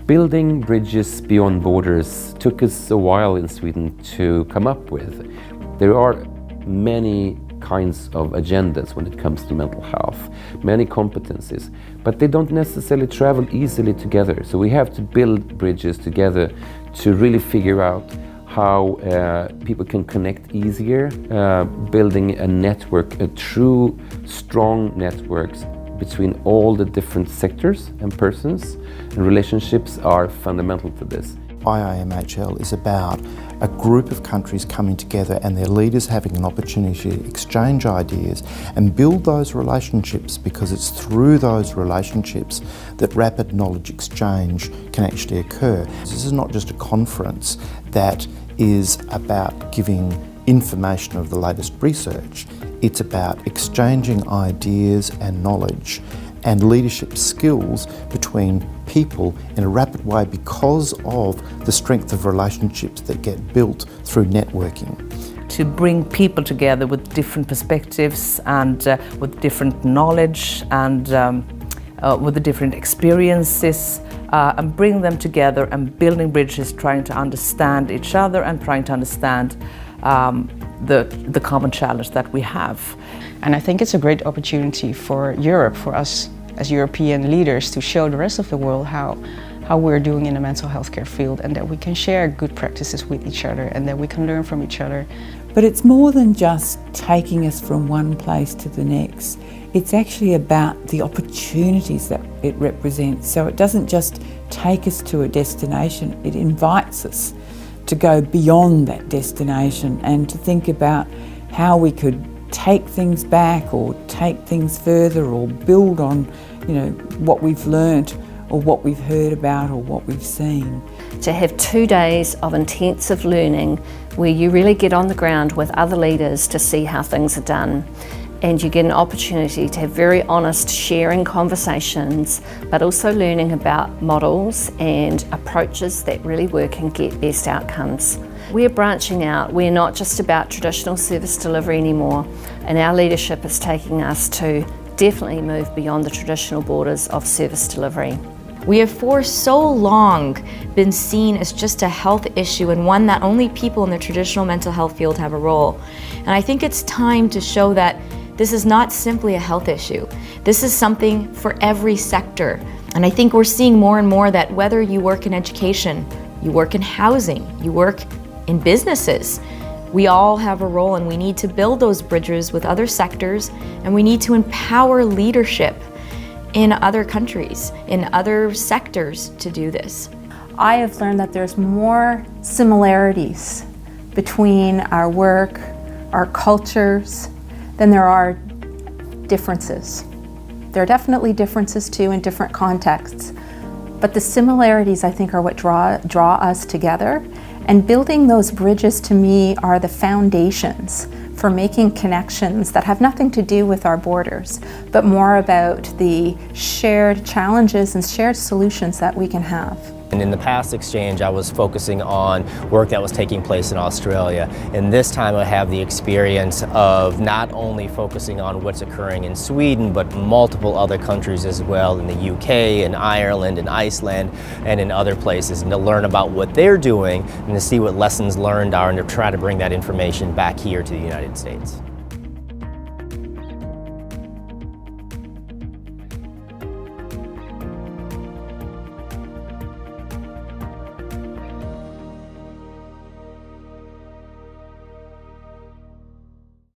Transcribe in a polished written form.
Building bridges beyond borders took us a while in Sweden to come up with. There are many kinds of agendas when it comes to mental health, many competencies, but they don't necessarily travel easily together. So we have to build bridges together to really figure out how people can connect easier, building a network, a true strong networks between all the different sectors and persons, and relationships are fundamental to this. IIMHL is about a group of countries coming together and their leaders having an opportunity to exchange ideas and build those relationships, because it's through those relationships that rapid knowledge exchange can actually occur. This is not just a conference that is about giving information of the latest research. It's about exchanging ideas and knowledge and leadership skills between people in a rapid way because of the strength of relationships that get built through networking. To bring people together with different perspectives and with different knowledge and with the different experiences, and bring them together and building bridges, trying to understand each other and trying to understand the common challenge that we have. And I think it's a great opportunity for Europe, for us as European leaders, to show the rest of the world how we're doing in the mental health care field, and that we can share good practices with each other and that we can learn from each other. But it's more than just taking us from one place to the next. It's actually about the opportunities that it represents. So it doesn't just take us to a destination, it invites us to go beyond that destination and to think about how we could take things back or take things further or build on, what we've learnt or what we've heard about or what we've seen. To have 2 days of intensive learning where you really get on the ground with other leaders to see how things are done, and you get an opportunity to have very honest sharing conversations, but also learning about models and approaches that really work and get best outcomes. We're branching out. We're not just about traditional service delivery anymore, and our leadership is taking us to definitely move beyond the traditional borders of service delivery. We have for so long been seen as just a health issue, and one that only people in the traditional mental health field have a role. And I think it's time to show that this is not simply a health issue. This is something for every sector. And I think we're seeing more and more that whether you work in education, you work in housing, you work in businesses, we all have a role, and we need to build those bridges with other sectors, and we need to empower leadership in other countries, in other sectors to do this. I have learned that there's more similarities between our work, our cultures, than there are differences. There are definitely differences too in different contexts, but the similarities I think are what draw us together, and building those bridges to me are the foundations for making connections that have nothing to do with our borders, but more about the shared challenges and shared solutions that we can have. And in the past exchange, I was focusing on work that was taking place in Australia. And this time I have the experience of not only focusing on what's occurring in Sweden, but multiple other countries as well, in the UK, in Ireland, in Iceland, and in other places, and to learn about what they're doing and to see what lessons learned are, and to try to bring that information back here to the United States.